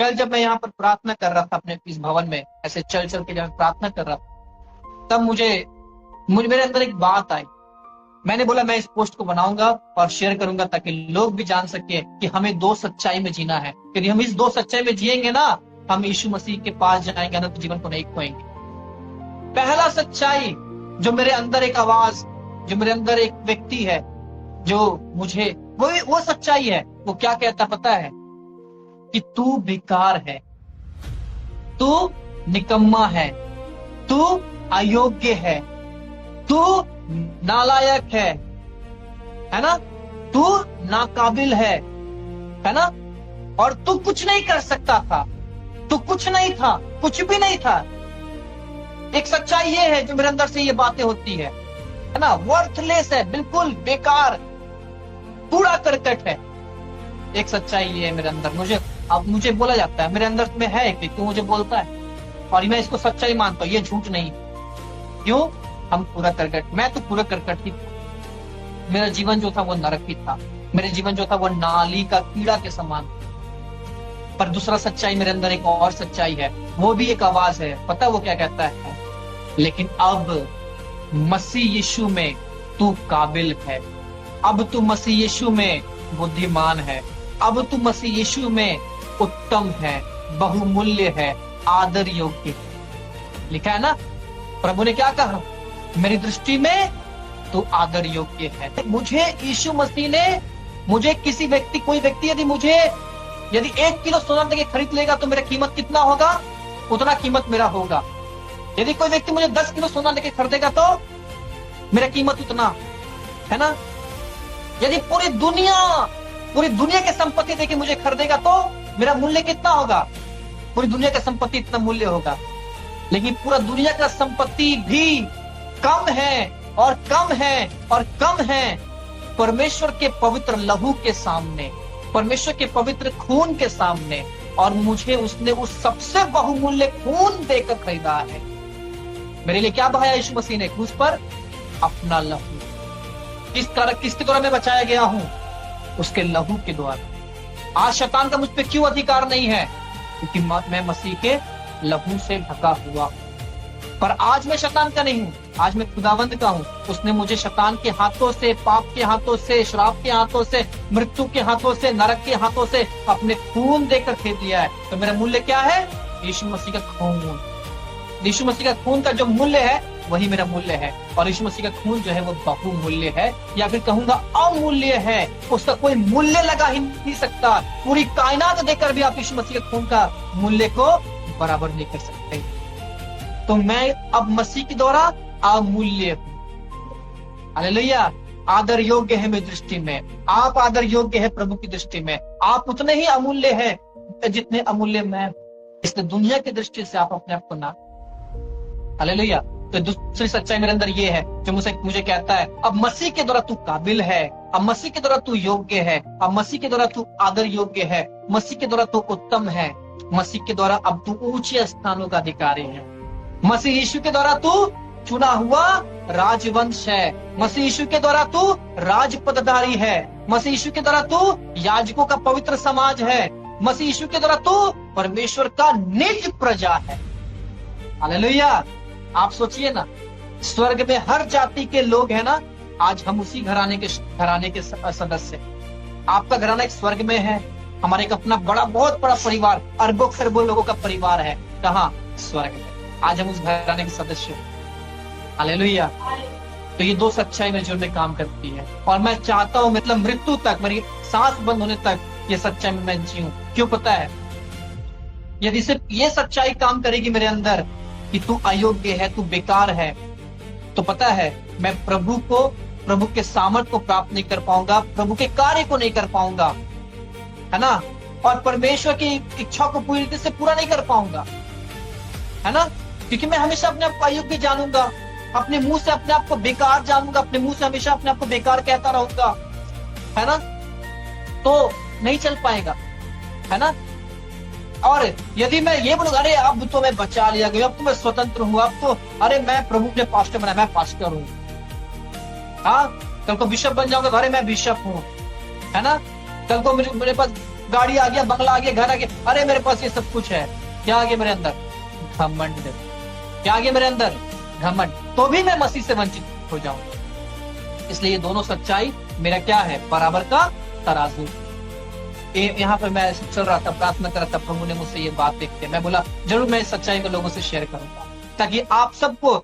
कल जब मैं यहाँ पर प्रार्थना कर रहा था अपने इस भवन में, ऐसे चल चल के जब प्रार्थना कर रहा था, तब मुझे मेरे अंदर एक बात आई। मैंने बोला मैं इस पोस्ट को बनाऊंगा और शेयर करूंगा ताकि लोग भी जान सके कि हमें दो सच्चाई में जीना है। यदि हम इस दो सच्चाई में जिएंगे ना, हम यीशु मसीह के पास जाएंगे, अनंत जीवन को नहीं खोएंगे। पहला सच्चाई जो मेरे अंदर एक आवाज, जो मेरे अंदर एक व्यक्ति है, जो मुझे वो सच्चाई है, वो क्या कहता पता है? कि तू बेकार है, तू निकम्मा है, तू अयोग्य है, तू नालायक है ना, तू नाकाबिल है ना, और तू कुछ नहीं कर सकता था, तू कुछ नहीं था, कुछ भी नहीं था। एक सच्चाई ये है जो मेरे अंदर से ये बातें होती है ना, वर्थलेस है, बिल्कुल बेकार, कूड़ा करकट है। एक सच्चाई ये है मेरे अंदर। मुझे बोला जाता है, मेरे अंदर में है एक व्यक्ति मुझे बोलता है, और मैं इसको सच्चाई मानता हूँ, ये झूठ नहीं। क्यों? हम पूरा करकट, मैं तो पूरा करकट ही था। मेरा जीवन जो था वो नरक ही था, मेरे जीवन जो था वो नाली का कीड़ा के समान। पर दूसरा सच्चाई मेरे अंदर एक और सच्चाई है, वो भी एक आवाज है। पता वो क्या कहता है? लेकिन अब मसीह यीशु में तू काबिल है, अब तू मसीह यीशु में बुद्धिमान है, अब तू मसीह यीशु में उत्तम है, बहुमूल्य है, आदर योग्य है। लिखा है ना, प्रभु ने क्या कहा? मेरी दृष्टि में तू आदर योग्य है। मुझे यीशु मसीह ने, मुझे किसी व्यक्ति, कोई व्यक्ति यदि 1 किलो सोना देके खरीद लेगा तो मेरा कीमत कितना होगा? उतना कीमत मेरा होगा। यदि कोई व्यक्ति मुझे 10 किलो सोना लेके खरीदेगा तो मेरा कीमत उतना है ना। यदि पूरी दुनिया की संपत्ति देके मुझे खरीदेगा तो मेरा मूल्य कितना होगा? पूरी दुनिया की संपत्ति इतना मूल्य होगा। लेकिन पूरा दुनिया का संपत्ति भी कम है और कम है और कम है परमेश्वर के पवित्र लहू के सामने, परमेश्वर के पवित्र खून के सामने। और मुझे उसने उस सबसे बहुमूल्य खून देकर खरीदा है। मेरे लिए क्या बहाया यीशु मसीह ने क्रूस पर? अपना लहू। किसके द्वारा मैं बचाया गया हूं? उसके लहू के द्वारा। आज शैतान का मुझ पे क्यों अधिकार नहीं है? क्योंकि मैं मसीह के लहू से ढका हुआ। पर आज मैं शैतान का नहीं हूं, आज मैं खुदावंद का हूं। उसने मुझे शैतान के हाथों से, पाप के हाथों से, श्राप के हाथों से, मृत्यु के हाथों से, नरक के हाथों से अपने खून देकर खरीद लिया है। तो मेरा मूल्य क्या है? यीशु मसीह का खून। यीशु मसीह का खून का जो मूल्य है वही मेरा मूल्य है। और यीशु मसीह का खून जो है वो बहुमूल्य है, या फिर कहूंगा अमूल्य है। उसका कोई मूल्य लगा ही नहीं सकता। पूरी कायनात देकर भी आप यीशु मसीह के खून का मूल्य को बराबर नहीं कर सकते। तो मैं अब मसीह के द्वारा अमूल्य हूं। हालेलुया। आदर योग्य है मेरी दृष्टि में, आप आदर योग्य है प्रभु की दृष्टि में। आप उतने ही अमूल्य हैं जितने अमूल्य मैं। इसलिए दुनिया की दृष्टि से आप अपने आप को ना। हालेलुया। तो दूसरी सच्चाई मेरे अंदर ये है जो मुझे कहता है, अब मसीह के द्वारा तू काबिल है, अब मसीह के द्वारा तू योग्य है, अब मसीह के द्वारा तू आदर योग्य है, मसीह के द्वारा तू उत्तम है, मसीह के द्वारा अब तू ऊंचे स्थानों का अधिकारी है। मसीह यीशु के द्वारा तू चुना हुआ राजवंश है, मसीह यीशु के द्वारा तू राजपदधारी है, मसीह यीशु के द्वारा तू याजकों का पवित्र समाज है, मसीह यीशु के द्वारा तू परमेश्वर का निज प्रजा है। हालेलुया। आप सोचिए ना, स्वर्ग में हर जाति के लोग हैं ना, आज हम उसी घराने के सदस्य। आपका घराना एक स्वर्ग में है, हमारे एक अपना बहुत बड़ा परिवार, अरबों खरबों लोगों का परिवार है। कहाँ? स्वर्ग में। आज हम उस घराने के सदस्य हैं। हालेलुया। तो ये दो सच्चाई मेरे जीवन में काम करती है, और मैं चाहता हूं मतलब मृत्यु तक, मेरी सांस बंद होने तक ये सच्चाई में मैं जीऊं। क्यों पता है? यदि सिर्फ ये सच्चाई काम करेगी मेरे अंदर कि तू अयोग्य है, तू बेकार है, तो पता है मैं प्रभु के सामर्थ को प्राप्त नहीं कर पाऊंगा, प्रभु के कार्य को नहीं कर पाऊंगा, है ना, और परमेश्वर की इच्छा को पूरी रीति से पूरा नहीं कर पाऊंगा, है ना, क्योंकि मैं हमेशा अपने आप को अयोग्य जानूंगा, अपने मुंह से अपने आप को बेकार जानूंगा, अपने मुंह से हमेशा अपने आप को बेकार कहता रहूंगा, है ना, तो नहीं चल पाएगा, है ना। और यदि मैं ये बोलूंगा, अरे अब तो मैं बचा लिया गया, अब तो मैं स्वतंत्र हूँ, अब तो अरे मैं प्रभु ने पास्टर बनाया, मैं पास्टर हूँ, हाँ, कल को बिशप बन जाऊंगा, अरे मैं बिशप हूँ, है ना, कल को मेरे पास गाड़ी आ गया, बंगला आ गया, घर आ गया, अरे मेरे पास ये सब कुछ है, क्या आ गया मेरे अंदर? घमंड। क्या आ गया मेरे अंदर? घमंड। तो भी मैं मसीह से वंचित हो जाऊं। इसलिए ये दोनों सच्चाई मेरा क्या है? बराबर का तराजू। यहाँ पर मैं चल रहा था, प्रार्थना कर रहा था, प्रभु ने मुझसे ये बात देखते, मैं बोला जरूर मैं इस सच्चाई को लोगों से शेयर करूंगा, ताकि आप सबको